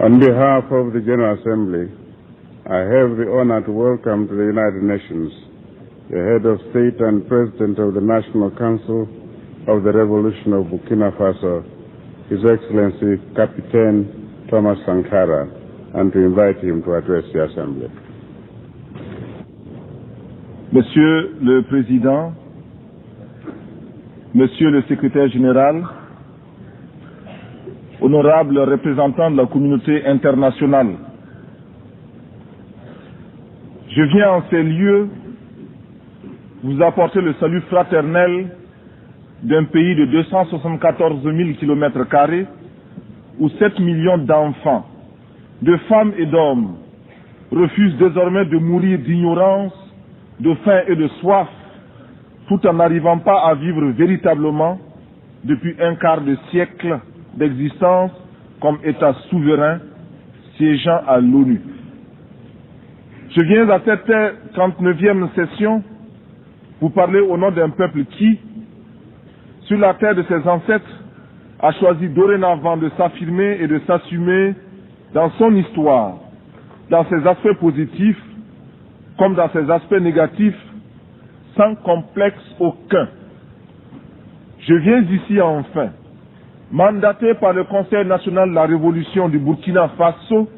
On behalf of the General Assembly, I have the honor to welcome to the United Nations the head of state and president of the National Council of the Revolution of Burkina Faso, His Excellency Capitaine Thomas Sankara, and to invite him to address the Assembly. Monsieur le Président, Monsieur le Secrétaire Général, honorables représentants de la communauté internationale, je viens en ces lieux vous apporter le salut fraternel d'un pays de 274 000 km² où 7 millions d'enfants, de femmes et d'hommes refusent désormais de mourir d'ignorance, de faim et de soif, tout en n'arrivant pas à vivre véritablement depuis un quart de siècle d'existence comme État souverain siégeant à l'ONU. Je viens à cette 39e session vous parler au nom d'un peuple qui, sur la terre de ses ancêtres, a choisi dorénavant de s'affirmer et de s'assumer dans son histoire, dans ses aspects positifs comme dans ses aspects négatifs, sans complexe aucun. Je viens ici enfin, mandaté par le Conseil national de la Révolution du Burkina Faso,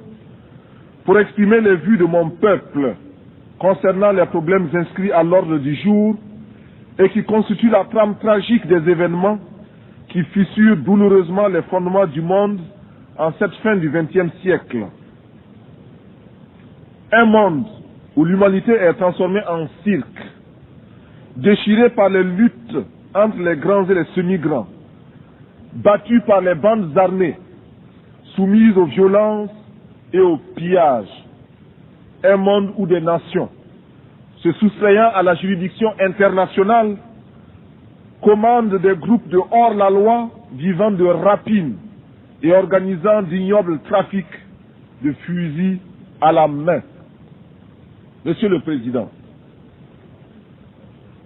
pour exprimer les vues de mon peuple concernant les problèmes inscrits à l'ordre du jour et qui constituent la trame tragique des événements qui fissurent douloureusement les fondements du monde en cette fin du XXe siècle. Un monde où l'humanité est transformée en cirque, déchirée par les luttes entre les grands et les semi-grands, battue par les bandes armées, soumise aux violences et aux pillages. Un monde où des nations, se soustrayant à la juridiction internationale, commandent des groupes de hors-la-loi vivant de rapines et organisant d'ignobles trafics de fusils à la main. Monsieur le Président,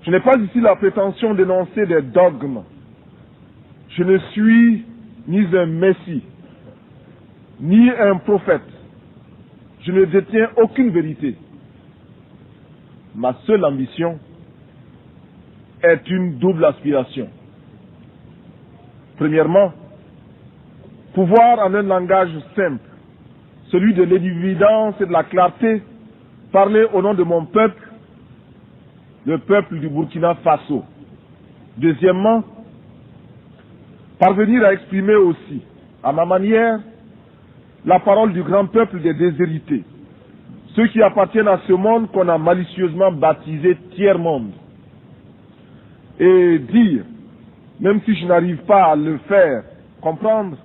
je n'ai pas ici la prétention d'énoncer des dogmes. Je ne suis ni un messie, ni un prophète. Je ne détiens aucune vérité. Ma seule ambition est une double aspiration. Premièrement, pouvoir en un langage simple, celui de l'évidence et de la clarté, parler au nom de mon peuple, le peuple du Burkina Faso. Deuxièmement, parvenir à exprimer aussi, à ma manière, la parole du grand peuple des déshérités, ceux qui appartiennent à ce monde qu'on a malicieusement baptisé tiers-monde, et dire, même si je n'arrive pas à le faire comprendre,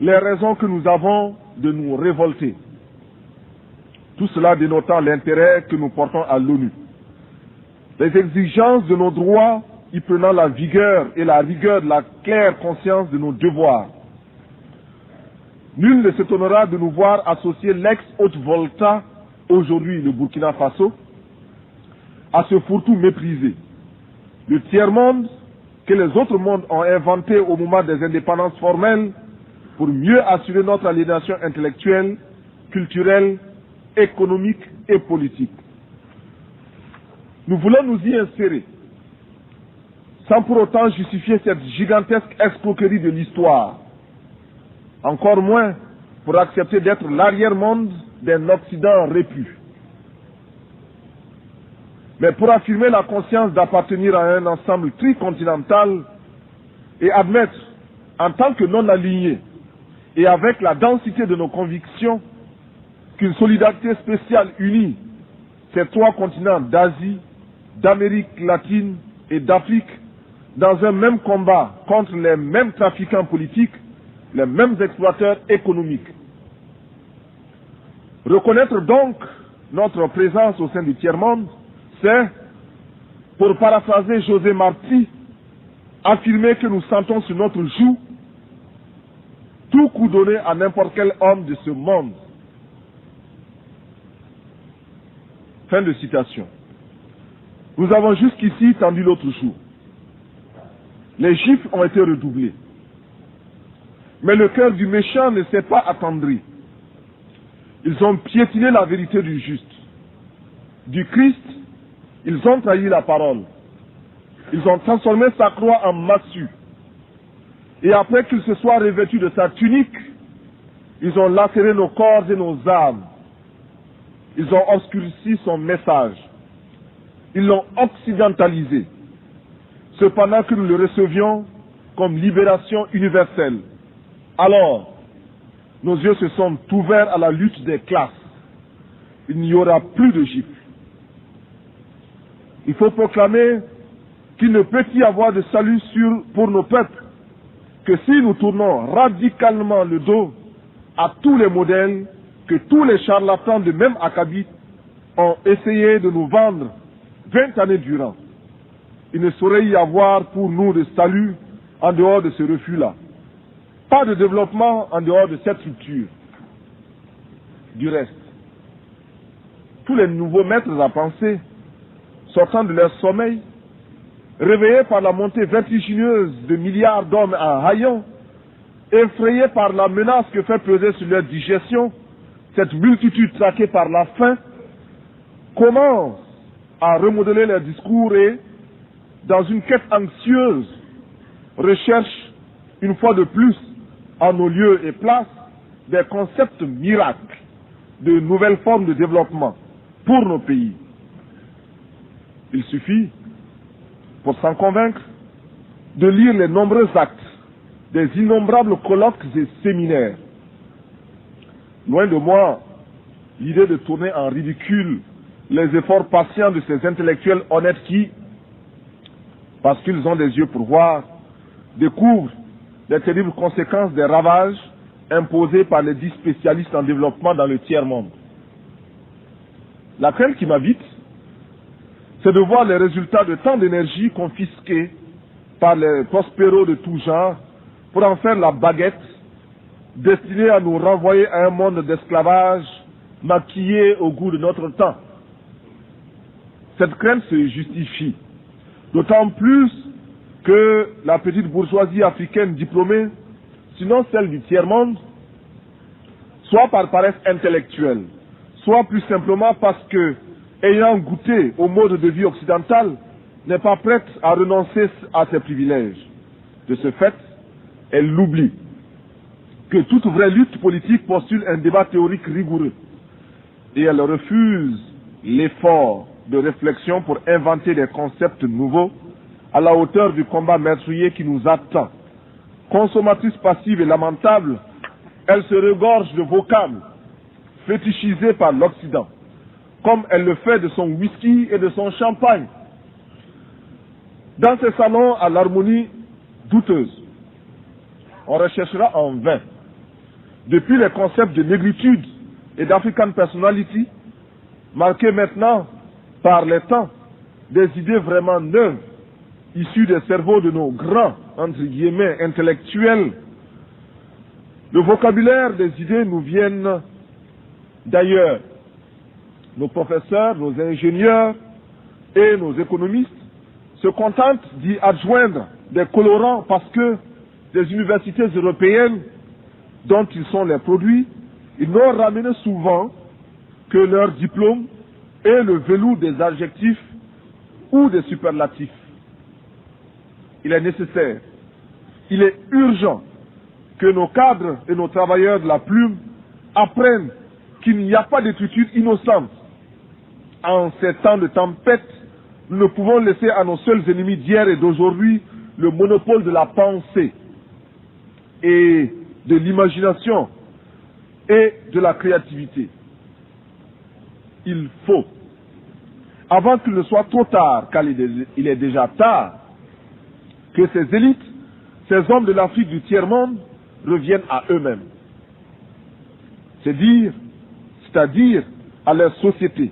les raisons que nous avons de nous révolter. Tout cela dénotant l'intérêt que nous portons à l'ONU. Les exigences de nos droits y prenant la vigueur et la rigueur de la claire conscience de nos devoirs. Nul ne s'étonnera de nous voir associer l'ex-Haute-Volta, aujourd'hui le Burkina Faso, à ce fourre-tout méprisé. Le tiers-monde que les autres mondes ont inventé au moment des indépendances formelles pour mieux assurer notre aliénation intellectuelle, culturelle, économique et politique. Nous voulons nous y insérer, sans pour autant justifier cette gigantesque escroquerie de l'histoire, encore moins pour accepter d'être l'arrière-monde d'un Occident répu. Mais pour affirmer la conscience d'appartenir à un ensemble tricontinental et admettre, en tant que non-alignés et avec la densité de nos convictions, qu'une solidarité spéciale unit ces trois continents d'Asie, d'Amérique latine et d'Afrique dans un même combat contre les mêmes trafiquants politiques, les mêmes exploiteurs économiques. Reconnaître donc notre présence au sein du tiers-monde, c'est, pour paraphraser José Marti, affirmer que nous sentons sur notre joue tout coup donné à n'importe quel homme de ce monde. Fin de citation. Nous avons jusqu'ici tendu l'autre jour. Les chiffres ont été redoublés. Mais le cœur du méchant ne s'est pas attendri. Ils ont piétiné la vérité du juste. Du Christ, ils ont trahi la parole. Ils ont transformé sa croix en massue. Et après qu'il se soit revêtu de sa tunique, ils ont lacéré nos corps et nos âmes. Ils ont obscurci son message. Ils l'ont occidentalisé. Cependant que nous le recevions comme libération universelle. Alors, nos yeux se sont ouverts à la lutte des classes. Il n'y aura plus de gifles. Il faut proclamer qu'il ne peut y avoir de salut pour nos peuples que si nous tournons radicalement le dos à tous les modèles que tous les charlatans de même acabit ont essayé de nous vendre 20 années durant. Il ne saurait y avoir pour nous de salut en dehors de ce refus-là. Pas de développement en dehors de cette structure. Du reste, tous les nouveaux maîtres à penser, sortant de leur sommeil, réveillés par la montée vertigineuse de milliards d'hommes en haillons, effrayés par la menace que fait peser sur leur digestion cette multitude traquée par la faim, commencent à remodeler leurs discours et, dans une quête anxieuse, recherchent une fois de plus, en nos lieux et places, des concepts miracles de nouvelles formes de développement pour nos pays. Il suffit, pour s'en convaincre, de lire les nombreux actes des innombrables colloques et séminaires. Loin de moi l'idée de tourner en ridicule les efforts patients de ces intellectuels honnêtes qui, parce qu'ils ont des yeux pour voir, découvrent les terribles conséquences des ravages imposés par les 10 spécialistes en développement dans le tiers-monde. La crainte qui m'habite, c'est de voir les résultats de tant d'énergie confisquée par les prospéros de tout genre pour en faire la baguette destinée à nous renvoyer à un monde d'esclavage maquillé au goût de notre temps. Cette crainte se justifie, d'autant plus que la petite bourgeoisie africaine diplômée, sinon celle du tiers-monde, soit par paresse intellectuelle, soit plus simplement parce que, ayant goûté au mode de vie occidental, n'est pas prête à renoncer à ses privilèges. De ce fait, elle l'oublie que toute vraie lutte politique postule un débat théorique rigoureux et elle refuse l'effort de réflexion pour inventer des concepts nouveaux à la hauteur du combat meurtrier qui nous attend. Consommatrice passive et lamentable, elle se regorge de vocables fétichisés par l'Occident, comme elle le fait de son whisky et de son champagne. Dans ces salons à l'harmonie douteuse, on recherchera en vain, depuis les concepts de négritude et d'African personality, marqués maintenant par les temps, des idées vraiment neuves, issues des cerveaux de nos grands, entre guillemets, intellectuels. Le vocabulaire des idées nous viennent d'ailleurs. Nos professeurs, nos ingénieurs et nos économistes se contentent d'y adjoindre des colorants parce que des universités européennes dont ils sont les produits, ils n'ont ramené souvent que leur diplôme et le velours des adjectifs ou des superlatifs. Il est nécessaire, il est urgent que nos cadres et nos travailleurs de la plume apprennent qu'il n'y a pas d'écriture innocente. En ces temps de tempête, nous ne pouvons laisser à nos seuls ennemis d'hier et d'aujourd'hui le monopole de la pensée et de l'imagination et de la créativité. Il faut, avant qu'il ne soit trop tard, car il est déjà tard, que ces élites, ces hommes de l'Afrique du tiers-monde reviennent à eux-mêmes. C'est-à-dire à leur société,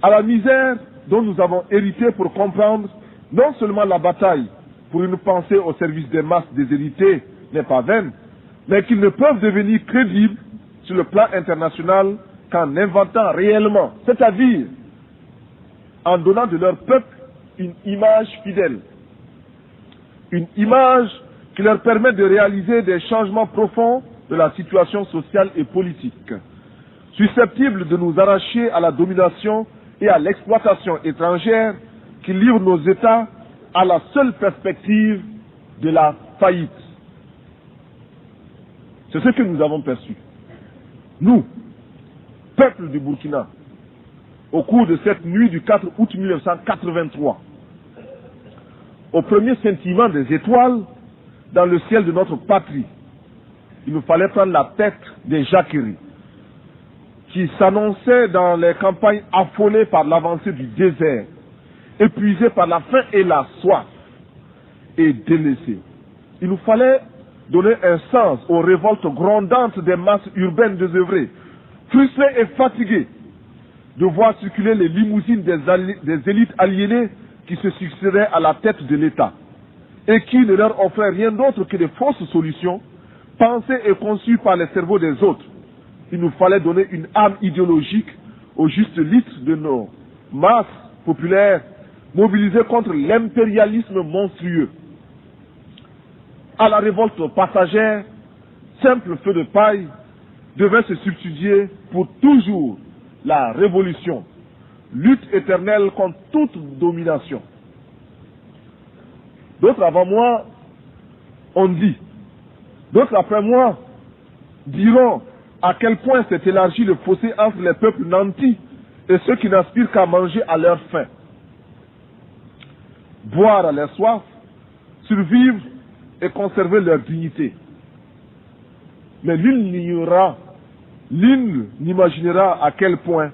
à la misère dont nous avons hérité pour comprendre non seulement la bataille pour une pensée au service des masses déshéritées n'est pas vaine, mais qu'ils ne peuvent devenir crédibles sur le plan international qu'en inventant réellement, c'est-à-dire en donnant de leur peuple une image fidèle, une image qui leur permet de réaliser des changements profonds de la situation sociale et politique. susceptibles de nous arracher à la domination et à l'exploitation étrangère qui livrent nos États à la seule perspective de la faillite. C'est ce que nous avons perçu. Nous, peuple du Burkina, au cours de cette nuit du 4 août 1983, au premier scintillement des étoiles dans le ciel de notre patrie, il nous fallait prendre la tête des jacqueries qui s'annonçaient dans les campagnes affolées par l'avancée du désert, épuisées par la faim et la soif, et délaissées. Il nous fallait donner un sens aux révoltes grondantes des masses urbaines désœuvrées, frustrées et fatiguées de voir circuler les limousines des élites aliénées qui se succédaient à la tête de l'État et qui ne leur offraient rien d'autre que des fausses solutions pensées et conçues par les cerveaux des autres. Il nous fallait donner une âme idéologique au juste litre de nos masses populaires mobilisées contre l'impérialisme monstrueux. À la révolte passagère, simple feu de paille devait se substituer pour toujours la révolution, lutte éternelle contre toute domination. D'autres avant moi ont dit, d'autres après moi diront à quel point s'est élargi le fossé entre les peuples nantis et ceux qui n'aspirent qu'à manger à leur faim, boire à leur soif, survivre et conserver leur dignité. Mais nul n'imaginera à quel point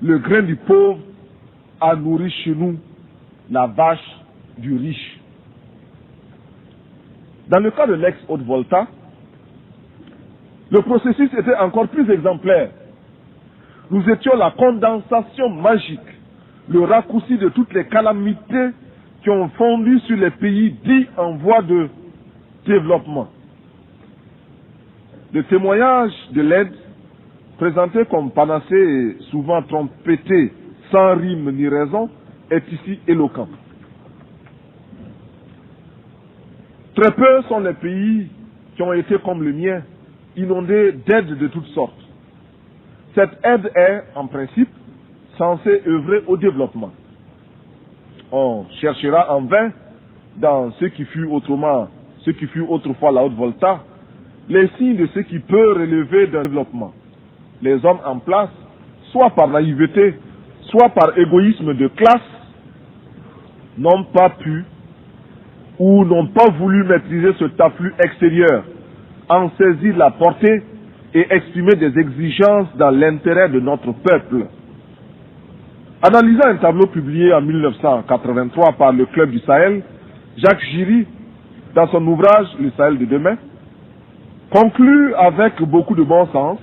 le grain du pauvre a nourri chez nous la vache du riche. Dans le cas de l'ex-Haute-Volta, le processus était encore plus exemplaire. Nous étions la condensation magique, le raccourci de toutes les calamités qui ont fondu sur les pays dits en voie de développement. Le témoignage de l'aide, présenté comme panacée et souvent trompetté, sans rime ni raison, est ici éloquent. Très peu sont les pays qui ont été comme le mien, inondés d'aides de toutes sortes. Cette aide est, en principe, censée œuvrer au développement. On cherchera en vain, dans ce qui fut autrefois la Haute-Volta, les signes de ce qui peut relever d'un développement. Les hommes en place, soit par naïveté, soit par égoïsme de classe, n'ont pas pu ou n'ont pas voulu maîtriser ce afflux extérieur, en saisir la portée et exprimer des exigences dans l'intérêt de notre peuple. Analysant un tableau publié en 1983 par le Club du Sahel, Jacques Giry, dans son ouvrage Le Sahel de demain, conclut avec beaucoup de bon sens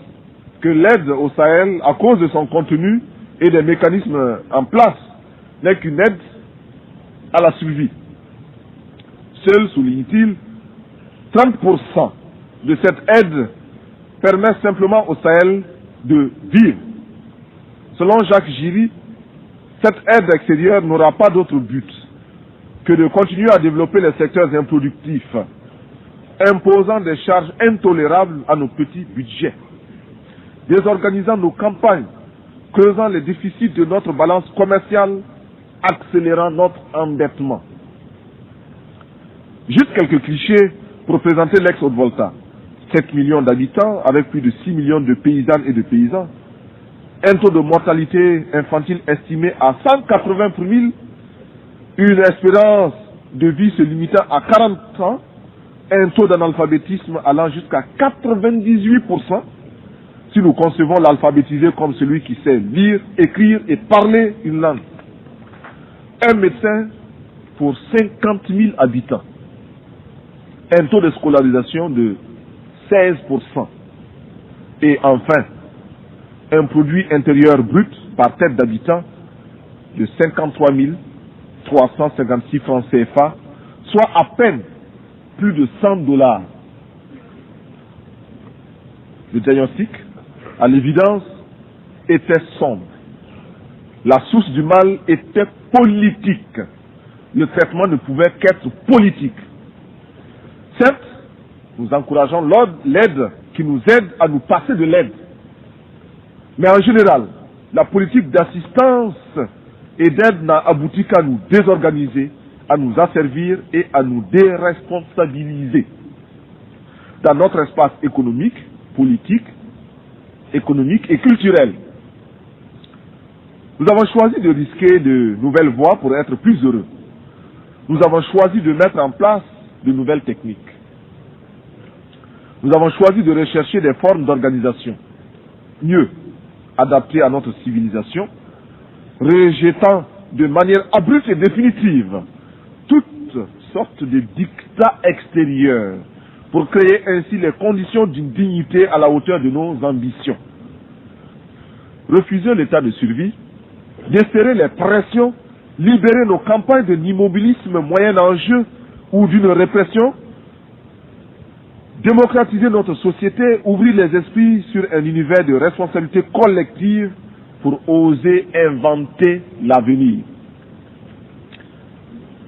que l'aide au Sahel, à cause de son contenu et des mécanismes en place, n'est qu'une aide à la survie. Seul, souligne-t-il, 30% de cette aide permet simplement au Sahel de vivre. Selon Jacques Giry, cette aide extérieure n'aura pas d'autre but que de continuer à développer les secteurs improductifs, imposant des charges intolérables à nos petits budgets, désorganisant nos campagnes, creusant les déficits de notre balance commerciale, accélérant notre endettement. Juste quelques clichés pour présenter l'ex-Haute-Volta. 7 millions d'habitants avec plus de 6 millions de paysannes et de paysans. Un taux de mortalité infantile estimé à 180 pour 1000. Une espérance de vie se limitant à 40 ans. Un taux d'analphabétisme allant jusqu'à 98%. Si nous concevons l'alphabétisé comme celui qui sait lire, écrire et parler une langue. Un médecin pour 50 000 habitants. Un taux de scolarisation de 16%. Et enfin, un produit intérieur brut par tête d'habitant de 53 356 francs CFA, soit à peine plus de $100. Le diagnostic, à l'évidence, était sombre. La source du mal était politique. Le traitement ne pouvait qu'être politique. Certes, nous encourageons l'aide qui nous aide à nous passer de l'aide. Mais en général, la politique d'assistance et d'aide n'a abouti qu'à nous désorganiser, à nous asservir et à nous déresponsabiliser. Dans notre espace économique, politique, économique et culturel, nous avons choisi de risquer de nouvelles voies pour être plus heureux. Nous avons choisi de mettre en place de nouvelles techniques. Nous avons choisi de rechercher des formes d'organisation mieux adaptées à notre civilisation, rejetant de manière abrupte et définitive toutes sortes de dictats extérieurs pour créer ainsi les conditions d'une dignité à la hauteur de nos ambitions. Refuser l'état de survie, desserrer les pressions, libérer nos campagnes de l'immobilisme moyen enjeu ou d'une répression, démocratiser notre société, ouvrir les esprits sur un univers de responsabilité collective pour oser inventer l'avenir.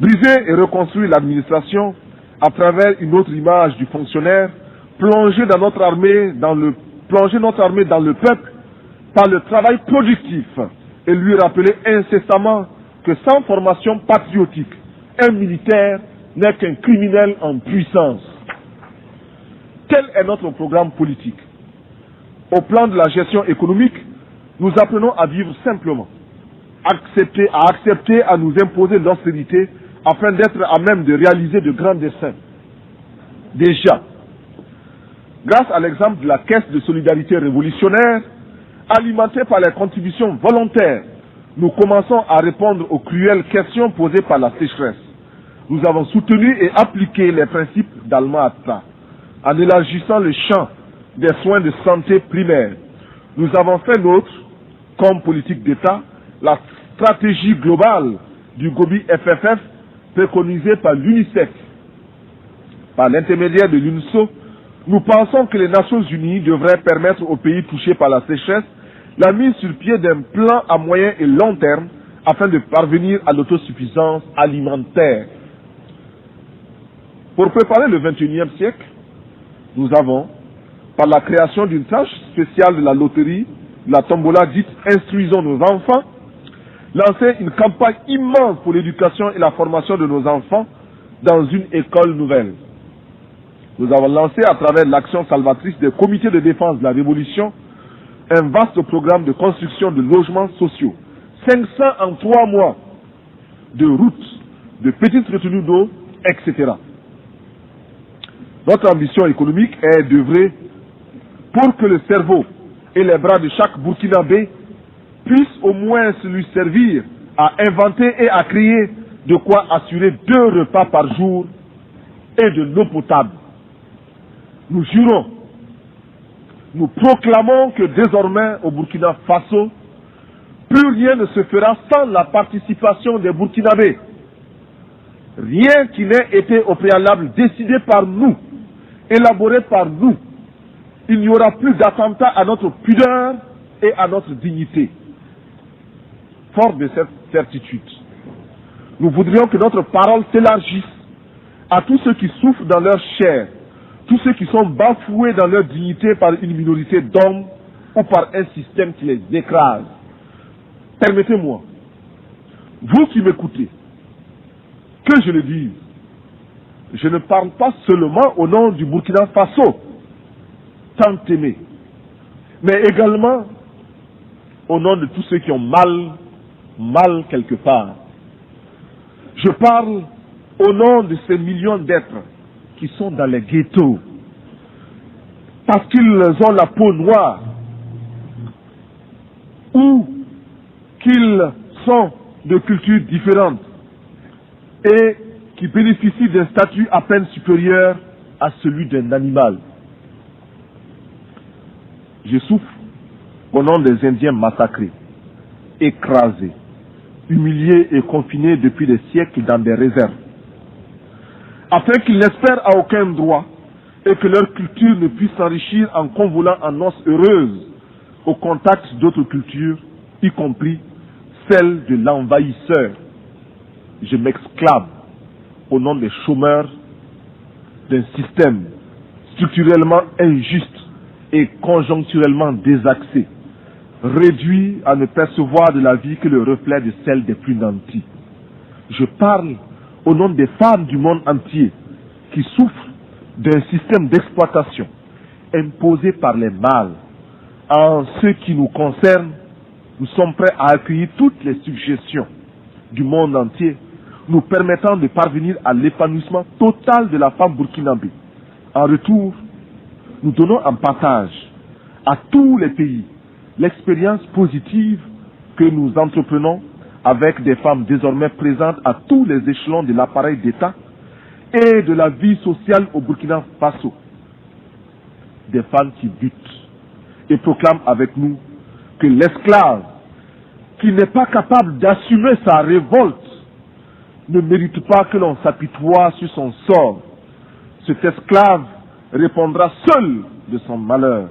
Briser et reconstruire l'administration à travers une autre image du fonctionnaire, plonger notre armée dans le peuple par le travail productif et lui rappeler incessamment que sans formation patriotique, un militaire n'est qu'un criminel en puissance. Tel est notre programme politique. Au plan de la gestion économique, nous apprenons à vivre simplement, à accepter à nous imposer l'austérité afin d'être à même de réaliser de grands desseins. Déjà, grâce à l'exemple de la Caisse de solidarité révolutionnaire, alimentée par les contributions volontaires, nous commençons à répondre aux cruelles questions posées par la sécheresse. Nous avons soutenu et appliqué les principes d'Alma-Ata en élargissant le champ des soins de santé primaires. Nous avons fait nôtre, comme politique d'État, la stratégie globale du Gobi-FFF préconisée par l'UNICEF. Par l'intermédiaire de l'UNSO, nous pensons que les Nations Unies devraient permettre aux pays touchés par la sécheresse la mise sur pied d'un plan à moyen et long terme afin de parvenir à l'autosuffisance alimentaire. Pour préparer le XXIe siècle, nous avons, par la création d'une tranche spéciale de la loterie, la tombola dite « Instruisons nos enfants », lancé une campagne immense pour l'éducation et la formation de nos enfants dans une école nouvelle. Nous avons lancé à travers l'action salvatrice des comités de défense de la Révolution un vaste programme de construction de logements sociaux, 500 en 3 mois, de routes, de petites retenues d'eau, etc. Notre ambition économique est d'œuvrer pour que le cerveau et les bras de chaque Burkinabé puissent au moins se lui servir à inventer et à créer de quoi assurer 2 repas par jour et de l'eau potable. Nous jurons, nous proclamons que désormais au Burkina Faso, plus rien ne se fera sans la participation des Burkinabés. Rien qui n'ait été au préalable décidé par nous, élaboré par nous. Il n'y aura plus d'attentat à notre pudeur et à notre dignité. Fort de cette certitude, nous voudrions que notre parole s'élargisse à tous ceux qui souffrent dans leur chair, tous ceux qui sont bafoués dans leur dignité par une minorité d'hommes ou par un système qui les écrase. Permettez-moi, vous qui m'écoutez, que je le dise, je ne parle pas seulement au nom du Burkina Faso, tant aimé, mais également au nom de tous ceux qui ont mal quelque part. Je parle au nom de ces millions d'êtres qui sont dans les ghettos, parce qu'ils ont la peau noire, ou qu'ils sont de cultures différentes, et qui bénéficient d'un statut à peine supérieur à celui d'un animal. Je souffre au nom des Indiens massacrés, écrasés, humiliés et confinés depuis des siècles dans des réserves, afin qu'ils n'espèrent à aucun droit et que leur culture ne puisse s'enrichir en convolant en noces heureuses au contact d'autres cultures, y compris celle de l'envahisseur. Je m'exclame au nom des chômeurs d'un système structurellement injuste et conjoncturellement désaxé, réduits à ne percevoir de la vie que le reflet de celle des plus nantis. Je parle au nom des femmes du monde entier qui souffrent d'un système d'exploitation imposé par les mâles. En ce qui nous concerne, nous sommes prêts à accueillir toutes les suggestions du monde entier nous permettant de parvenir à l'épanouissement total de la femme burkinabé. En retour, nous donnons en partage à tous les pays l'expérience positive que nous entreprenons avec des femmes désormais présentes à tous les échelons de l'appareil d'État et de la vie sociale au Burkina Faso. Des femmes qui butent et proclament avec nous que l'esclave qui n'est pas capable d'assumer sa révolte ne mérite pas que l'on s'apitoie sur son sort. Cet esclave répondra seul de son malheur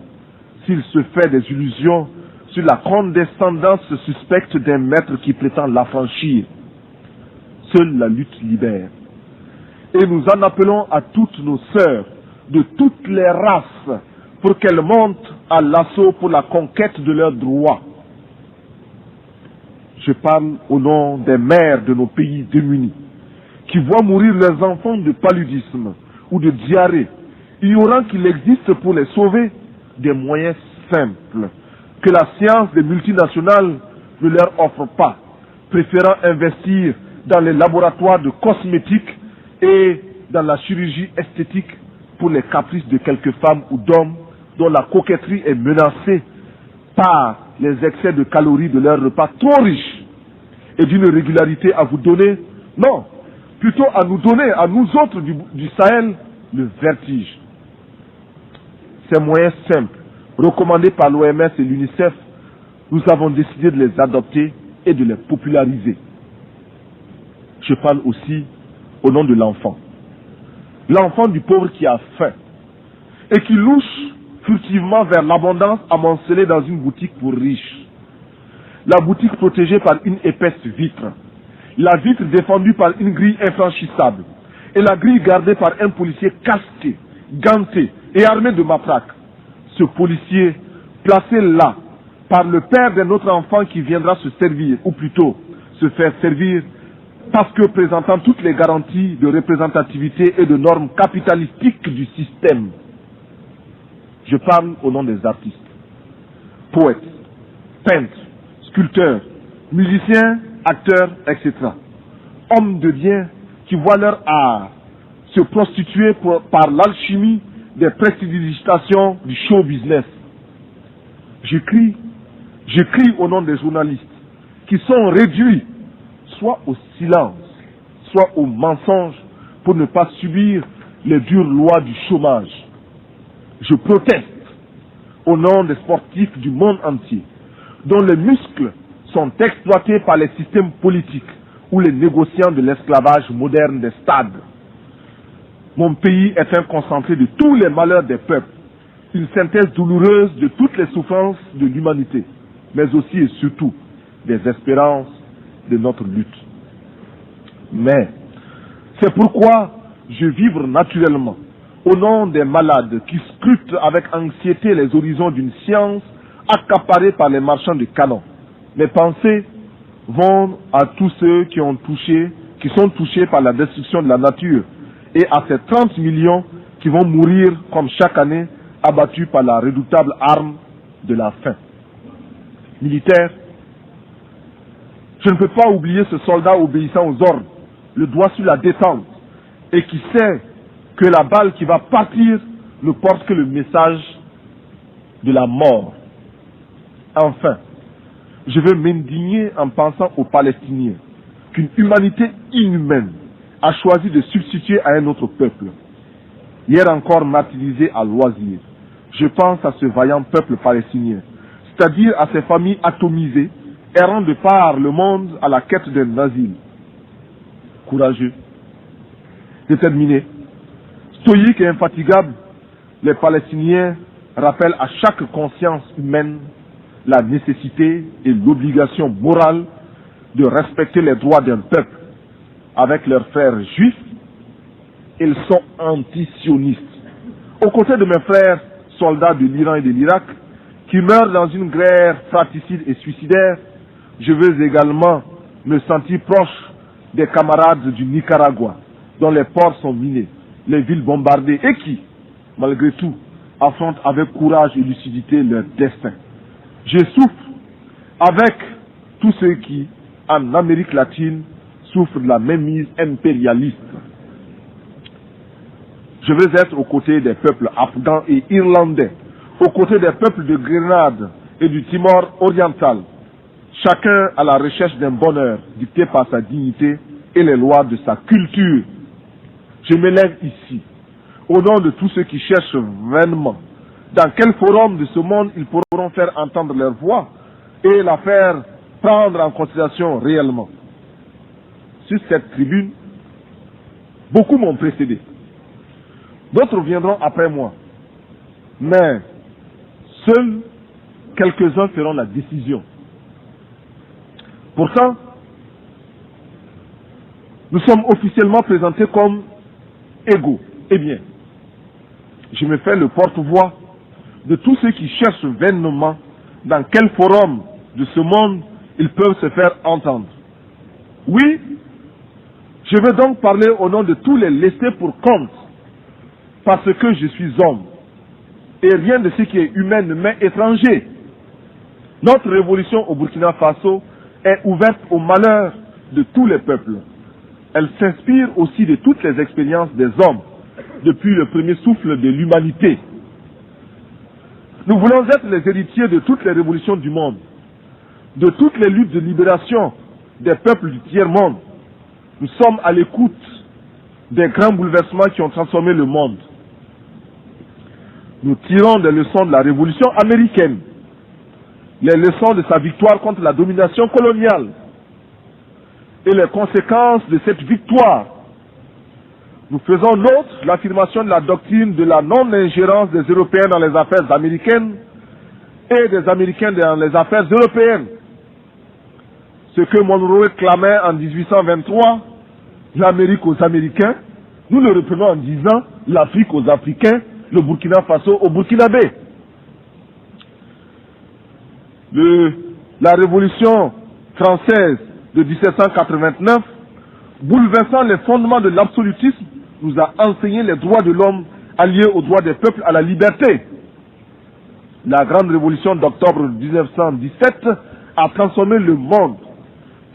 s'il se fait des illusions sur la condescendance suspecte d'un maître qui prétend l'affranchir. Seule la lutte libère. Et nous en appelons à toutes nos sœurs de toutes les races pour qu'elles montent à l'assaut pour la conquête de leurs droits. Je parle au nom des mères de nos pays démunis qui voient mourir leurs enfants de paludisme ou de diarrhée, ignorant qu'il existe pour les sauver des moyens simples que la science des multinationales ne leur offre pas, préférant investir dans les laboratoires de cosmétiques et dans la chirurgie esthétique pour les caprices de quelques femmes ou d'hommes dont la coquetterie est menacée par les excès de calories de leurs repas trop riches et d'une régularité à vous donner, non, plutôt à nous donner, à nous autres du Sahel, le vertige. Ces moyens simples, recommandés par l'OMS et l'UNICEF, nous avons décidé de les adopter et de les populariser. Je parle aussi au nom de l'enfant. L'enfant du pauvre qui a faim et qui louche furtivement vers l'abondance amoncelée dans une boutique pour riches. La boutique protégée par une épaisse vitre. La vitre défendue par une grille infranchissable. Et la grille gardée par un policier casqué, ganté et armé de matraque. Ce policier, placé là par le père d'un autre enfant qui viendra se servir, ou plutôt se faire servir, parce que présentant toutes les garanties de représentativité et de normes capitalistiques du système. Je parle au nom des artistes, poètes, peintres, sculpteurs, musiciens, acteurs, etc. Hommes de bien qui voient leur art se prostituer par l'alchimie des prestidigitations du show business. Je crie au nom des journalistes qui sont réduits soit au silence, soit au mensonge pour ne pas subir les dures lois du chômage. Je proteste au nom des sportifs du monde entier, dont les muscles sont exploités par les systèmes politiques ou les négociants de l'esclavage moderne des stades. Mon pays est un concentré de tous les malheurs des peuples, une synthèse douloureuse de toutes les souffrances de l'humanité, mais aussi et surtout des espérances de notre lutte. Mais c'est pourquoi je vibre naturellement au nom des malades qui scrutent avec anxiété les horizons d'une science accaparée par les marchands de canons. Mes pensées vont à tous ceux qui sont touchés par la destruction de la nature et à ces 30 millions qui vont mourir comme chaque année abattus par la redoutable arme de la faim. Militaire, je ne peux pas oublier ce soldat obéissant aux ordres, le doigt sur la détente, et qui sait que la balle qui va partir ne porte que le message de la mort. Enfin, je veux m'indigner en pensant aux Palestiniens qu'une humanité inhumaine a choisi de substituer à un autre peuple. Hier encore martyrisé à loisir, je pense à ce vaillant peuple palestinien, c'est-à-dire à ces familles atomisées, errant de par le monde à la quête d'un asile. Courageux, déterminés, stoïques et infatigables, les Palestiniens rappellent à chaque conscience humaine la nécessité et l'obligation morale de respecter les droits d'un peuple. Avec leurs frères juifs, ils sont anti-sionistes. Aux côtés de mes frères soldats de l'Iran et de l'Irak, qui meurent dans une guerre fratricide et suicidaire, je veux également me sentir proche des camarades du Nicaragua, dont les ports sont minés, les villes bombardées et qui, malgré tout, affrontent avec courage et lucidité leur destin. Je souffre avec tous ceux qui, en Amérique latine, souffrent de la mainmise impérialiste. Je veux être aux côtés des peuples afghans et irlandais, aux côtés des peuples de Grenade et du Timor oriental, chacun à la recherche d'un bonheur dicté par sa dignité et les lois de sa culture. Je m'élève ici, au nom de tous ceux qui cherchent vainement dans quel forum de ce monde ils pourront faire entendre leur voix et la faire prendre en considération réellement. Sur cette tribune, beaucoup m'ont précédé. D'autres viendront après moi. Mais seuls quelques-uns feront la décision. Pourtant, nous sommes officiellement présentés comme égaux. Eh bien, je me fais le porte-voix de tous ceux qui cherchent vainement dans quel forum de ce monde ils peuvent se faire entendre. Oui, je veux donc parler au nom de tous les laissés pour compte, parce que je suis homme, et rien de ce qui est humain ne m'est étranger. Notre révolution au Burkina Faso est ouverte au malheur de tous les peuples. Elle s'inspire aussi de toutes les expériences des hommes, depuis le premier souffle de l'humanité. Nous voulons être les héritiers de toutes les révolutions du monde, de toutes les luttes de libération des peuples du tiers-monde. Nous sommes à l'écoute des grands bouleversements qui ont transformé le monde. Nous tirons des leçons de la révolution américaine, les leçons de sa victoire contre la domination coloniale et les conséquences de cette victoire. Nous faisons nôtre l'affirmation de la doctrine de la non-ingérence des Européens dans les affaires américaines et des Américains dans les affaires européennes. Ce que Monroe clamait en 1823, l'Amérique aux Américains, nous le reprenons en disant l'Afrique aux Africains, le Burkina Faso aux Burkinabés. La révolution française de 1789, bouleversant les fondements de l'absolutisme, nous a enseigné les droits de l'homme alliés aux droits des peuples à la liberté. La grande révolution d'octobre 1917 a transformé le monde,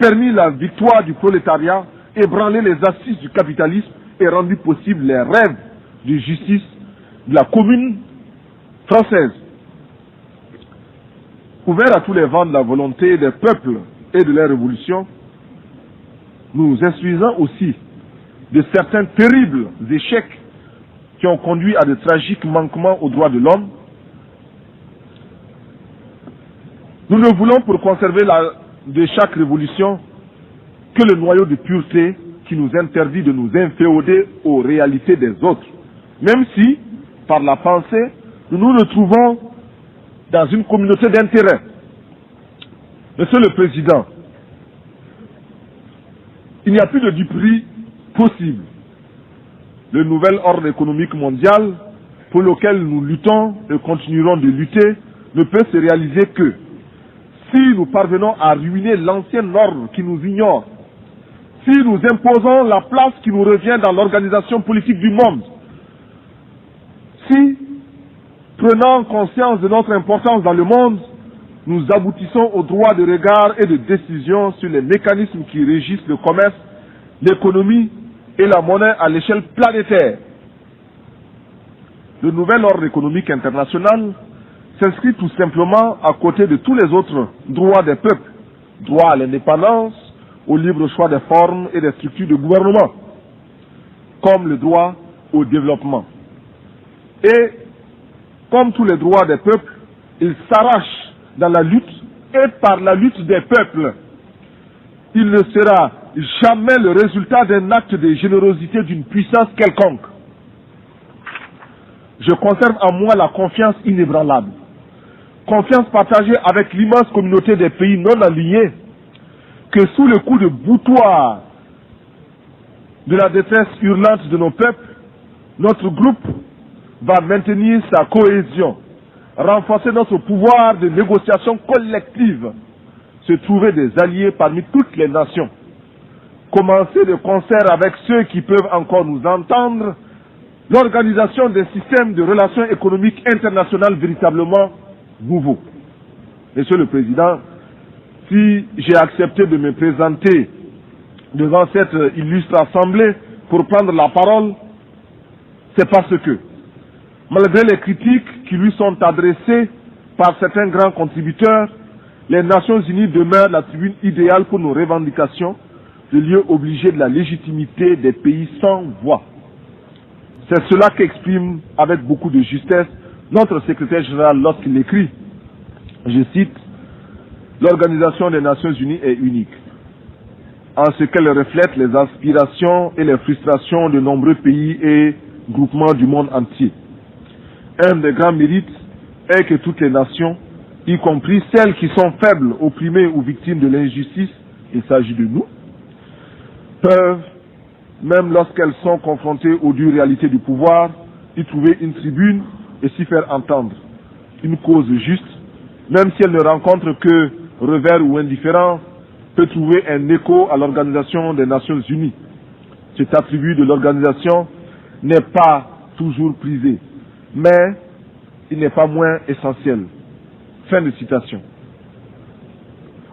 permis la victoire du prolétariat, ébranlé les assises du capitalisme et rendu possible les rêves de justice de la commune française. Ouvert à tous les vents de la volonté des peuples et de leur révolution, nous instruisons aussi de certains terribles échecs qui ont conduit à de tragiques manquements aux droits de l'homme. Nous ne voulons pour conserver de chaque révolution que le noyau de pureté qui nous interdit de nous inféoder aux réalités des autres, même si, par la pensée, nous nous retrouvons dans une communauté d'intérêts. Monsieur le Président, il n'y a plus de duperie possible. Le nouvel ordre économique mondial pour lequel nous luttons et continuerons de lutter ne peut se réaliser que si nous parvenons à ruiner l'ancien ordre qui nous ignore, si nous imposons la place qui nous revient dans l'organisation politique du monde, si, prenant conscience de notre importance dans le monde, nous aboutissons au droit de regard et de décision sur les mécanismes qui régissent le commerce, l'économie et la monnaie à l'échelle planétaire. Le nouvel ordre économique international s'inscrit tout simplement à côté de tous les autres droits des peuples, droit à l'indépendance, au libre choix des formes et des structures de gouvernement, comme le droit au développement. Et, comme tous les droits des peuples, il s'arrache dans la lutte et par la lutte des peuples. Il ne sera jamais le résultat d'un acte de générosité d'une puissance quelconque. Je conserve en moi la confiance inébranlable, confiance partagée avec l'immense communauté des pays non alignés, que sous le coup de boutoir de la détresse hurlante de nos peuples, notre groupe va maintenir sa cohésion renforcer notre pouvoir de négociation collective, se trouver des alliés parmi toutes les nations, commencer de concert avec ceux qui peuvent encore nous entendre, l'organisation d'un système de relations économiques internationales véritablement nouveau. Monsieur le Président, si j'ai accepté de me présenter devant cette illustre assemblée pour prendre la parole, c'est parce que, malgré les critiques qui lui sont adressées par certains grands contributeurs, les Nations Unies demeurent la tribune idéale pour nos revendications, le lieu obligé de la légitimité des pays sans voix. C'est cela qu'exprime avec beaucoup de justesse notre secrétaire général lorsqu'il écrit, je cite, « L'Organisation des Nations Unies est unique, en ce qu'elle reflète les aspirations et les frustrations de nombreux pays et groupements du monde entier. Un des grands mérites est que toutes les nations, y compris celles qui sont faibles, opprimées ou victimes de l'injustice, il s'agit de nous, peuvent, même lorsqu'elles sont confrontées aux dures réalités du pouvoir, y trouver une tribune et s'y faire entendre. Une cause juste, même si elle ne rencontre que revers ou indifférence, peut trouver un écho à l'Organisation des Nations Unies. Cet attribut de l'organisation n'est pas toujours prisé, mais il n'est pas moins essentiel. » Fin de citation.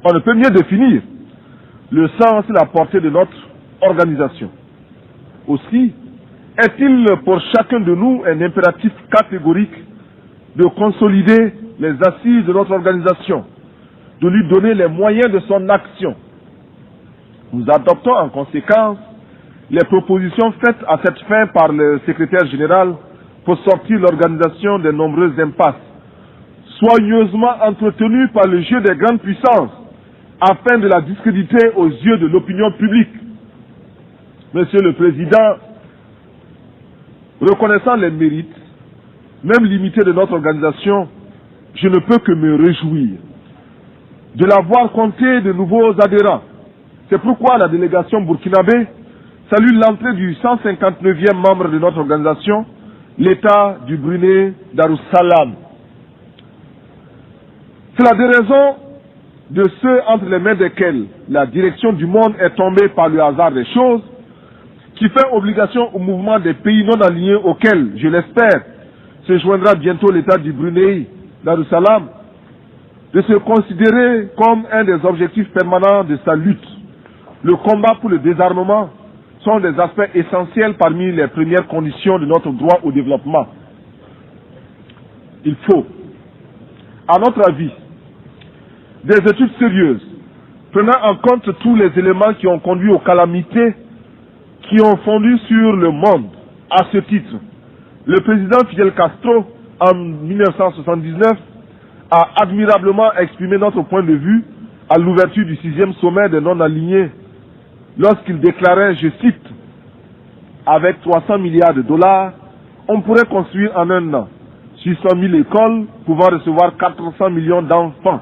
On ne peut mieux définir le sens et la portée de notre organisation. Aussi, est-il pour chacun de nous un impératif catégorique de consolider les assises de notre organisation, de lui donner les moyens de son action. Nous adoptons en conséquence les propositions faites à cette fin par le secrétaire général pour sortir l'organisation des nombreuses impasses, soigneusement entretenues par le jeu des grandes puissances, afin de la discréditer aux yeux de l'opinion publique. Monsieur le Président, reconnaissant les mérites, même limités de notre organisation, je ne peux que me réjouir de la voir compter de nouveaux adhérents. C'est pourquoi la délégation burkinabé salue l'entrée du 159e membre de notre organisation, l'État du Brunei Darussalam. C'est la déraison de ceux entre les mains desquels la direction du monde est tombée par le hasard des choses, qui fait obligation au mouvement des pays non alignés auxquels, je l'espère, se joindra bientôt l'État du Brunei Darussalam, de se considérer comme un des objectifs permanents de sa lutte. Le combat pour le désarmement sont des aspects essentiels parmi les premières conditions de notre droit au développement. Il faut, à notre avis, des études sérieuses, prenant en compte tous les éléments qui ont conduit aux calamités qui ont fondu sur le monde. À ce titre, le président Fidel Castro, en 1979, a admirablement exprimé notre point de vue à l'ouverture du 6e sommet des non-alignés, lorsqu'il déclarait, je cite, « Avec 300 milliards de dollars, on pourrait construire en un an 600 000 écoles pouvant recevoir 400 millions d'enfants,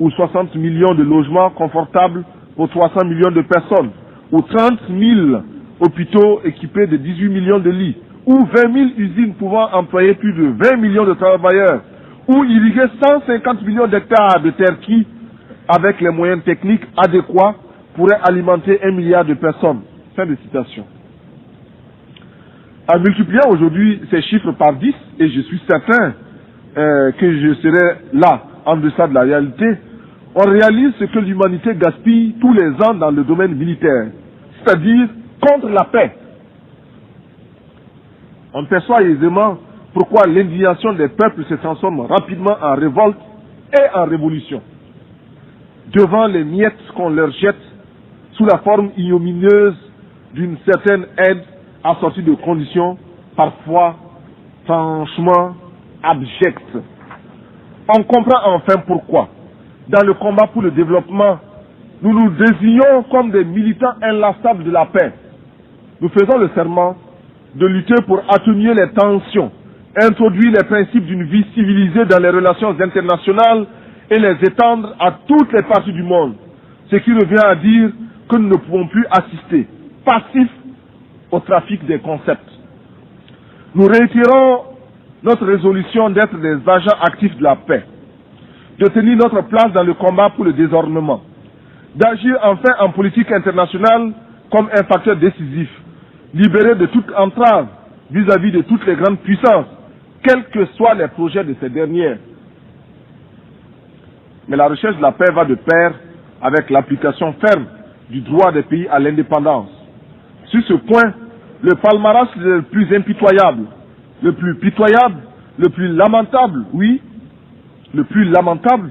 ou 60 millions de logements confortables pour 300 millions de personnes, ou 30 000 hôpitaux équipés de 18 millions de lits, ou 20 000 usines pouvant employer plus de 20 millions de travailleurs, ou irriguer 150 millions d'hectares de terres qui, avec les moyens techniques adéquats, pourraient alimenter 1 milliard de personnes. » Fin de citation. En multipliant aujourd'hui ces chiffres par 10, et je suis certain que je serai là, en deçà de la réalité, on réalise ce que l'humanité gaspille tous les ans dans le domaine militaire, c'est-à-dire contre la paix. On perçoit aisément pourquoi l'indignation des peuples se transforme rapidement en révolte et en révolution, devant les miettes qu'on leur jette sous la forme ignominieuse d'une certaine aide assortie de conditions parfois franchement abjectes. On comprend enfin pourquoi, dans le combat pour le développement, nous nous désignons comme des militants inlassables de la paix. Nous faisons le serment de lutter pour atténuer les tensions, introduire les principes d'une vie civilisée dans les relations internationales et les étendre à toutes les parties du monde, ce qui revient à dire que nous ne pouvons plus assister, passifs, au trafic des concepts. Nous réitérons notre résolution d'être des agents actifs de la paix, de tenir notre place dans le combat pour le désarmement, d'agir enfin en politique internationale comme un facteur décisif, libéré de toute entrave vis-à-vis de toutes les grandes puissances, quels que soient les projets de ces dernières. Mais la recherche de la paix va de pair avec l'application ferme du droit des pays à l'indépendance. Sur ce point, le palmarès le plus impitoyable, le plus pitoyable, le plus lamentable, oui, le plus lamentable,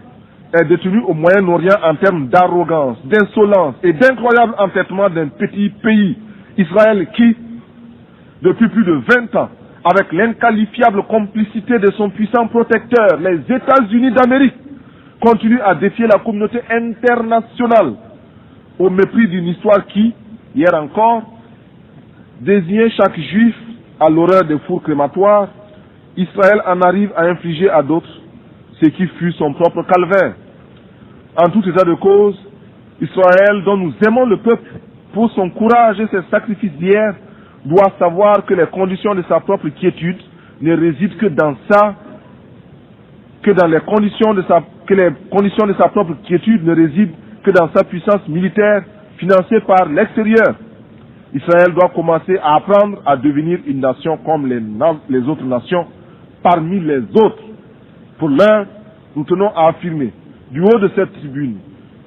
est détenu au Moyen-Orient en termes d'arrogance, d'insolence et d'incroyable entêtement d'un petit pays, Israël, qui, depuis plus de 20 ans, avec l'inqualifiable complicité de son puissant protecteur, les États-Unis d'Amérique, continue à défier la communauté internationale au mépris d'une histoire qui, hier encore, désignait chaque juif à l'horreur des fours crématoires. Israël en arrive à infliger à d'autres ce qui fut son propre calvaire. En tout état de cause, Israël, dont nous aimons le peuple pour son courage et ses sacrifices d'hier, doit savoir que les conditions de sa propre quiétude ne résident que dans les conditions de sa propre quiétude ne résident que dans sa puissance militaire financée par l'extérieur. Israël doit commencer à apprendre à devenir une nation comme les autres nations, parmi les autres. Pour l'un, nous tenons à affirmer, du haut de cette tribune,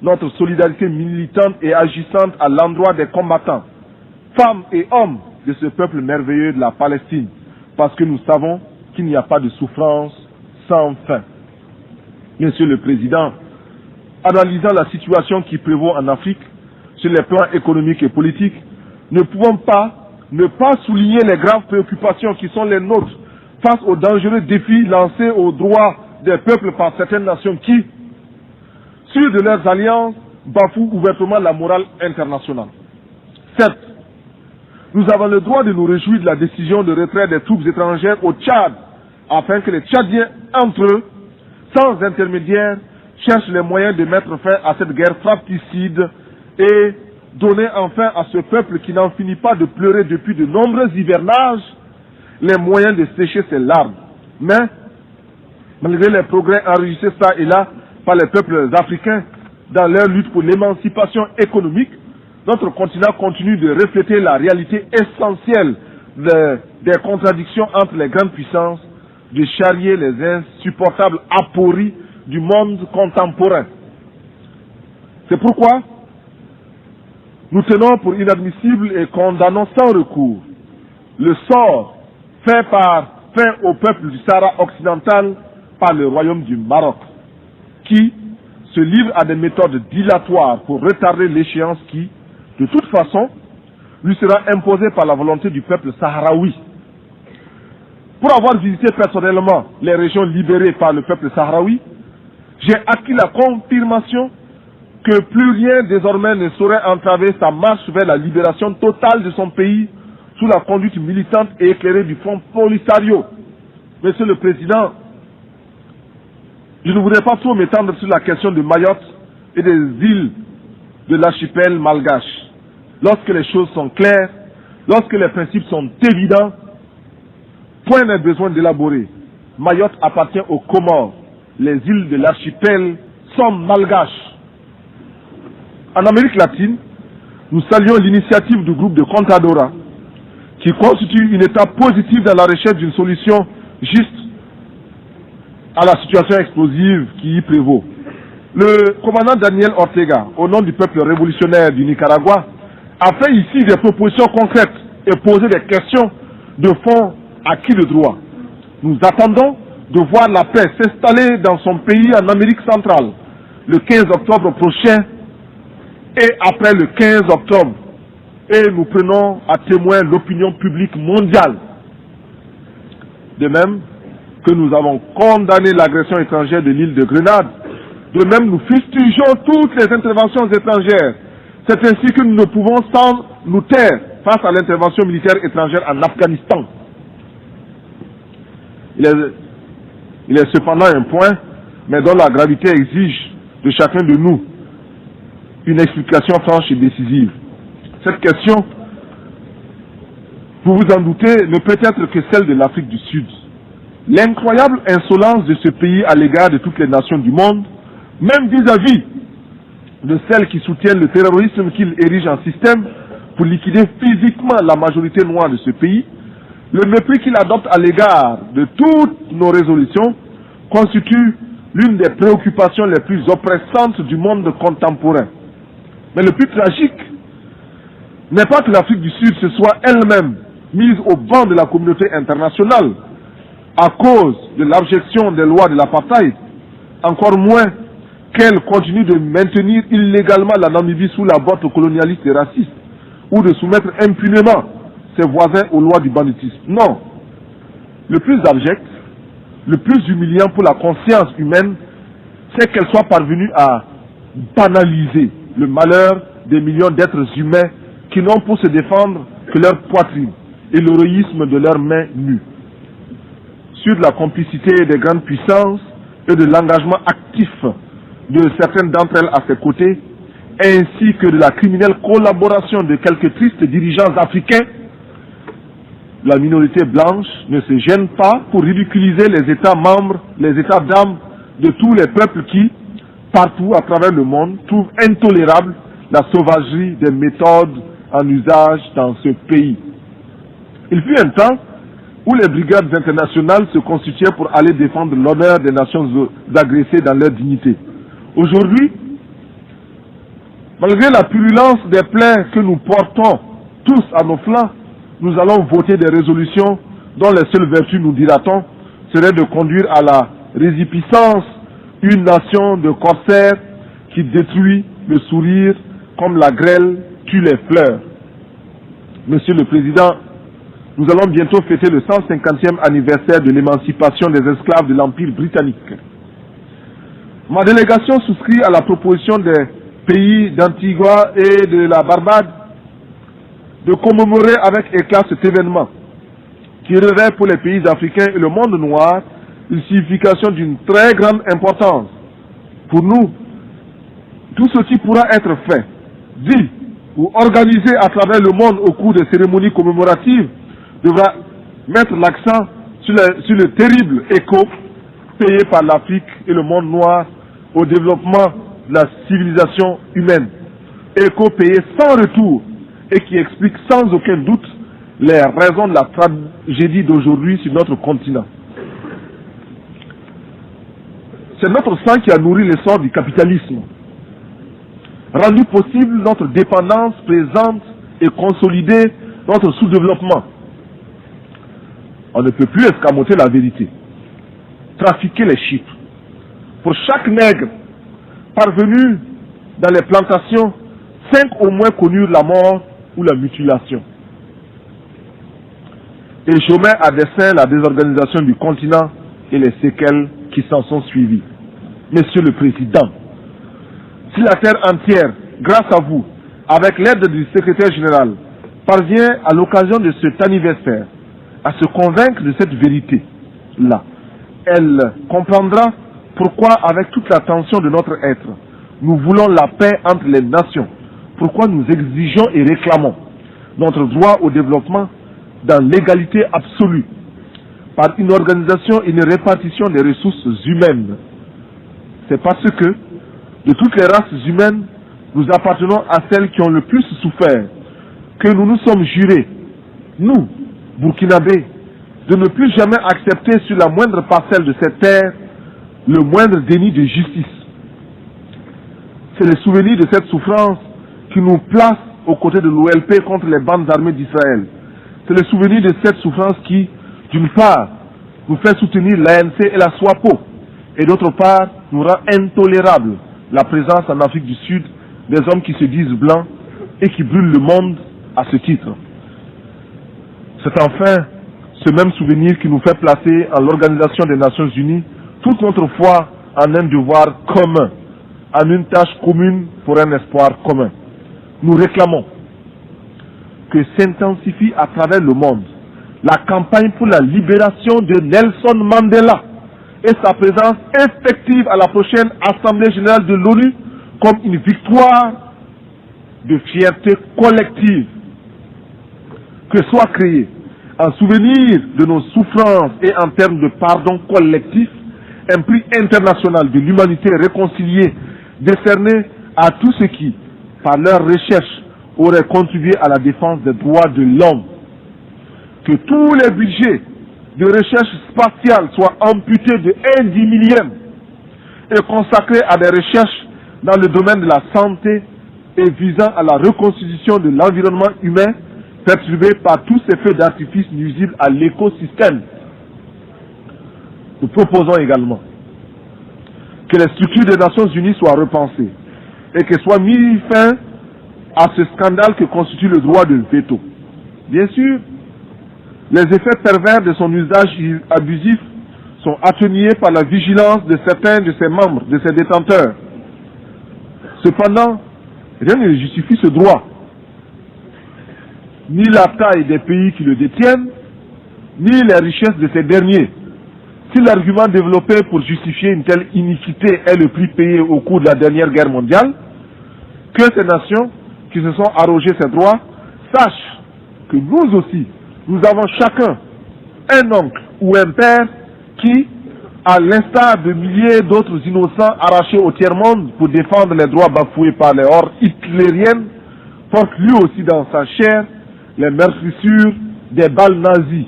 notre solidarité militante et agissante à l'endroit des combattants, femmes et hommes de ce peuple merveilleux de la Palestine, parce que nous savons qu'il n'y a pas de souffrance sans fin. Monsieur le Président, analysant la situation qui prévaut en Afrique, sur les plans économiques et politiques, ne pouvons pas ne pas souligner les graves préoccupations qui sont les nôtres face aux dangereux défis lancés aux droits des peuples par certaines nations qui, sûres de leurs alliances, bafouent ouvertement la morale internationale. Certes, nous avons le droit de nous réjouir de la décision de retrait des troupes étrangères au Tchad, afin que les Tchadiens, entre eux, sans intermédiaire, cherchent les moyens de mettre fin à cette guerre fratricide et donner enfin à ce peuple qui n'en finit pas de pleurer depuis de nombreux hivernages les moyens de sécher ses larmes. Mais, malgré les progrès enregistrés ça et là par les peuples africains dans leur lutte pour l'émancipation économique, notre continent continue de refléter la réalité essentielle des contradictions entre les grandes puissances, de charrier les insupportables apories du monde contemporain. C'est pourquoi nous tenons pour inadmissible et condamnons sans recours le sort fait au peuple du Sahara occidental par le royaume du Maroc, qui se livre à des méthodes dilatoires pour retarder l'échéance qui, de toute façon, lui sera imposée par la volonté du peuple sahraoui. Pour avoir visité personnellement les régions libérées par le peuple sahraoui, j'ai acquis la confirmation que plus rien désormais ne saurait entraver sa marche vers la libération totale de son pays sous la conduite militante et éclairée du Front Polisario. Monsieur le Président, je ne voudrais pas trop m'étendre sur la question de Mayotte et des îles de l'archipel malgache. Lorsque les choses sont claires, lorsque les principes sont évidents, point n'est besoin d'élaborer. Mayotte appartient aux Comores. Les îles de l'archipel sont malgaches. En Amérique latine, nous saluons l'initiative du groupe de Contadora, qui constitue une étape positive dans la recherche d'une solution juste à la situation explosive qui y prévaut. Le commandant Daniel Ortega, au nom du peuple révolutionnaire du Nicaragua, a fait ici des propositions concrètes et posé des questions de fond à qui le droit. Nous attendons de voir la paix s'installer dans son pays en Amérique centrale le 15 octobre prochain et après le 15 octobre. Et nous prenons à témoin l'opinion publique mondiale. De même que nous avons condamné l'agression étrangère de l'île de Grenade, de même nous fustigeons toutes les interventions étrangères. C'est ainsi que nous ne pouvons sans nous taire face à l'intervention militaire étrangère en Afghanistan. Il est cependant un point, mais dont la gravité exige de chacun de nous une explication franche et décisive. Cette question, vous vous en doutez, ne peut être que celle de l'Afrique du Sud. L'incroyable insolence de ce pays à l'égard de toutes les nations du monde, même vis-à-vis de celles qui soutiennent le terrorisme qu'il érige en système pour liquider physiquement la majorité noire de ce pays, le mépris qu'il adopte à l'égard de toutes nos résolutions constitue l'une des préoccupations les plus oppressantes du monde contemporain. Mais le plus tragique n'est pas que l'Afrique du Sud se soit elle-même mise au banc de la communauté internationale à cause de l'abjection des lois de l'apartheid, encore moins qu'elle continue de maintenir illégalement la Namibie sous la botte colonialiste et raciste, ou de soumettre impunément ses voisins aux lois du banditisme. Non. Le plus abject, le plus humiliant pour la conscience humaine, c'est qu'elle soit parvenue à banaliser le malheur des millions d'êtres humains qui n'ont pour se défendre que leur poitrine et l'héroïsme de leurs mains nues. Sur la complicité des grandes puissances et de l'engagement actif de certaines d'entre elles à ses côtés, ainsi que de la criminelle collaboration de quelques tristes dirigeants africains, la minorité blanche ne se gêne pas pour ridiculiser les États membres, les États d'âme de tous les peuples qui, partout à travers le monde, trouvent intolérable la sauvagerie des méthodes en usage dans ce pays. Il fut un temps où les brigades internationales se constituaient pour aller défendre l'honneur des nations agressées dans leur dignité. Aujourd'hui, malgré la purulence des plaies que nous portons tous à nos flancs, nous allons voter des résolutions dont les seules vertus, nous dira-t-on, seraient de conduire à la résipiscence une nation de corsaires qui détruit le sourire comme la grêle tue les fleurs. Monsieur le Président, nous allons bientôt fêter le 150e anniversaire de l'émancipation des esclaves de l'Empire britannique. Ma délégation souscrit à la proposition des pays d'Antigua et de la Barbade de commémorer avec éclat cet événement qui revêt pour les pays africains et le monde noir une signification d'une très grande importance. Pour nous, tout ce qui pourra être fait, dit ou organisé à travers le monde au cours des cérémonies commémoratives devra mettre l'accent sur le terrible écho payé par l'Afrique et le monde noir au développement de la civilisation humaine. Écho payé sans retour et qui explique sans aucun doute les raisons de la tragédie d'aujourd'hui sur notre continent. C'est notre sang qui a nourri l'essor du capitalisme, rendu possible notre dépendance présente et consolidé notre sous-développement. On ne peut plus escamoter la vérité, trafiquer les chiffres. Pour chaque nègre parvenu dans les plantations, 5 au moins connurent la mort ou la mutilation. Et je mets à dessein la désorganisation du continent et les séquelles qui s'en sont suivies. Monsieur le Président, si la terre entière, grâce à vous, avec l'aide du secrétaire général, parvient à l'occasion de cet anniversaire à se convaincre de cette vérité-là, elle comprendra pourquoi, avec toute la tension de notre être, nous voulons la paix entre les nations, pourquoi nous exigeons et réclamons notre droit au développement dans l'égalité absolue, par une organisation et une répartition des ressources humaines. C'est parce que, de toutes les races humaines, nous appartenons à celles qui ont le plus souffert, que nous nous sommes jurés, nous, Burkinabés, de ne plus jamais accepter sur la moindre parcelle de cette terre le moindre déni de justice. C'est le souvenir de cette souffrance qui nous place aux côtés de l'OLP contre les bandes armées d'Israël. C'est le souvenir de cette souffrance qui, d'une part, nous fait soutenir l'ANC et la SWAPO, et d'autre part, nous rend intolérable la présence en Afrique du Sud des hommes qui se disent blancs et qui brûlent le monde à ce titre. C'est enfin ce même souvenir qui nous fait placer en l'Organisation des Nations Unies toute notre foi en un devoir commun, en une tâche commune pour un espoir commun. Nous réclamons que s'intensifie à travers le monde la campagne pour la libération de Nelson Mandela et sa présence effective à la prochaine Assemblée générale de l'ONU comme une victoire de fierté collective. Que soit créé en souvenir de nos souffrances et en termes de pardon collectif, un prix international de l'humanité réconciliée décerné à tous ceux qui, par leur recherche, auraient contribué à la défense des droits de l'homme. Que tous les budgets de recherche spatiale soient amputés de 1/10000000 et consacrés à des recherches dans le domaine de la santé et visant à la reconstitution de l'environnement humain perturbé par tous ces feux d'artifice nuisibles à l'écosystème. Nous proposons également que les structures des Nations Unies soient repensées et que soit mis fin à ce scandale que constitue le droit de veto. Bien sûr, les effets pervers de son usage abusif sont atténués par la vigilance de certains de ses membres, de ses détenteurs. Cependant, rien ne justifie ce droit, ni la taille des pays qui le détiennent, ni les richesses de ces derniers. Si l'argument développé pour justifier une telle iniquité est le prix payé au cours de la dernière guerre mondiale, que ces nations qui se sont arrogées ces droits sachent que nous aussi, nous avons chacun un oncle ou un père qui, à l'instar de milliers d'autres innocents arrachés au tiers-monde pour défendre les droits bafoués par les hordes hitlériennes, porte lui aussi dans sa chair les meurtrissures des balles nazies.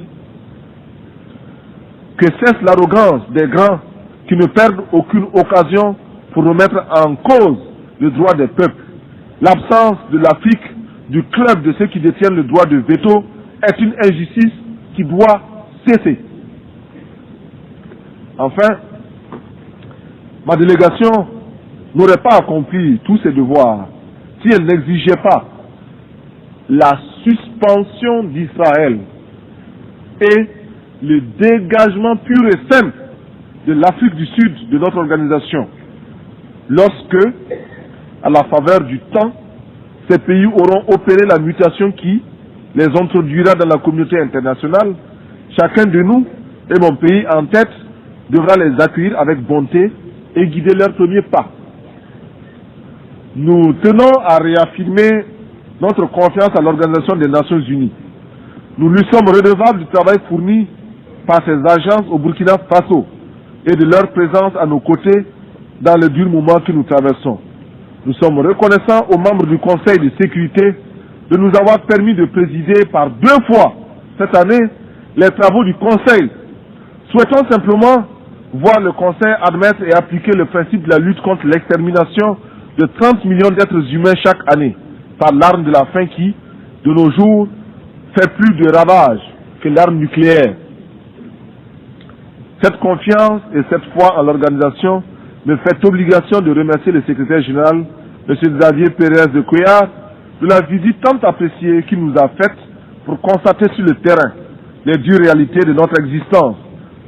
Que cesse l'arrogance des grands qui ne perdent aucune occasion pour remettre en cause le droit des peuples. L'absence de l'Afrique du club de ceux qui détiennent le droit de veto est une injustice qui doit cesser. Enfin, ma délégation n'aurait pas accompli tous ses devoirs si elle n'exigeait pas la suspension d'Israël et le dégagement pur et simple de l'Afrique du Sud de notre organisation, lorsque, à la faveur du temps, ces pays auront opéré la mutation qui les introduira dans la communauté internationale. Chacun de nous, et mon pays en tête, devra les accueillir avec bonté et guider leurs premiers pas. Nous tenons à réaffirmer notre confiance à l'Organisation des Nations Unies. Nous lui sommes redevables du travail fourni par ces agences au Burkina Faso et de leur présence à nos côtés dans le dur moment que nous traversons. Nous sommes reconnaissants aux membres du Conseil de sécurité de nous avoir permis de présider par 2 fois cette année les travaux du Conseil. Souhaitons simplement voir le Conseil admettre et appliquer le principe de la lutte contre l'extermination de 30 millions d'êtres humains chaque année par l'arme de la faim qui, de nos jours, fait plus de ravages que l'arme nucléaire. Cette confiance et cette foi en l'organisation me fait obligation de remercier le secrétaire général, M. Xavier Pérez de Cuellar, de la visite tant appréciée qu'il nous a faite pour constater sur le terrain les dures réalités de notre existence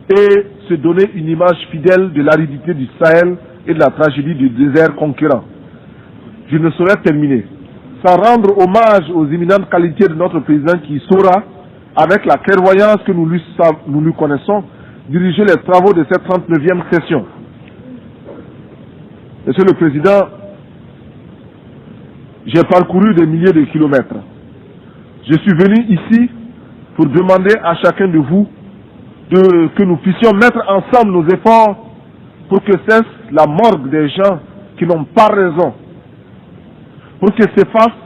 et se donner une image fidèle de l'aridité du Sahel et de la tragédie du désert conquérant. Je ne saurais terminer sans rendre hommage aux éminentes qualités de notre président qui saura, avec la clairvoyance que nous lui connaissons, diriger les travaux de cette 39e session. Monsieur le Président, j'ai parcouru des milliers de kilomètres. Je suis venu ici pour demander à chacun de vous que nous puissions mettre ensemble nos efforts pour que cesse la morgue des gens qui n'ont pas raison, pour que s'efface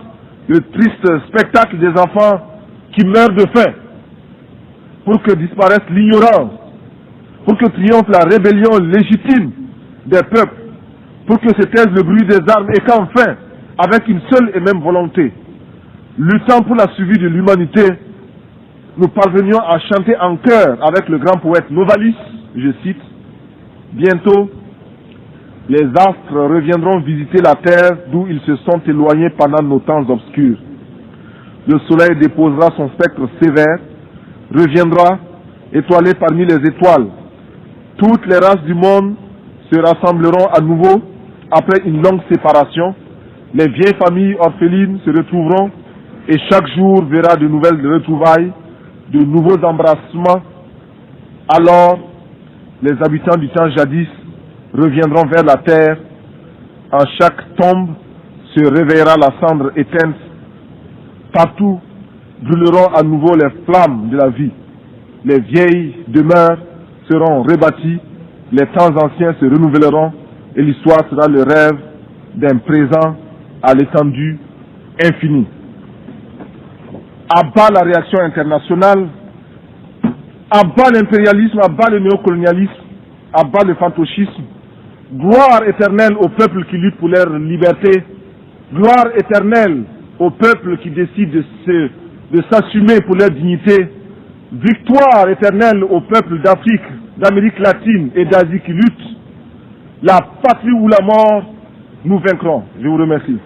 le triste spectacle des enfants qui meurent de faim, pour que disparaisse l'ignorance, pour que triomphe la rébellion légitime des peuples, pour que se taise le bruit des armes et qu'enfin, avec une seule et même volonté, luttant pour la survie de l'humanité, nous parvenions à chanter en chœur avec le grand poète Novalis, je cite, « Bientôt, les astres reviendront visiter la terre d'où ils se sont éloignés pendant nos temps obscurs. Le soleil déposera son spectre sévère, reviendra étoilé parmi les étoiles. Toutes les races du monde se rassembleront à nouveau après une longue séparation. Les vieilles familles orphelines se retrouveront et chaque jour verra de nouvelles retrouvailles, de nouveaux embrassements. Alors, les habitants du temps jadis reviendront vers la terre. En chaque tombe se réveillera la cendre éteinte. Partout, brûleront à nouveau les flammes de la vie. Les vieilles demeures seront rebâties, les temps anciens se renouvelleront et l'histoire sera le rêve d'un présent à l'étendue infinie. À bas la réaction internationale, à bas l'impérialisme, à bas le néocolonialisme, à bas le fantocisme. Gloire éternelle aux peuples qui luttent pour leur liberté. Gloire éternelle aux peuples qui décident de s'assumer pour leur dignité. Victoire éternelle aux peuples d'Afrique, d'Amérique latine et d'Asie qui luttent. La patrie ou la mort, nous vaincrons. Je vous remercie.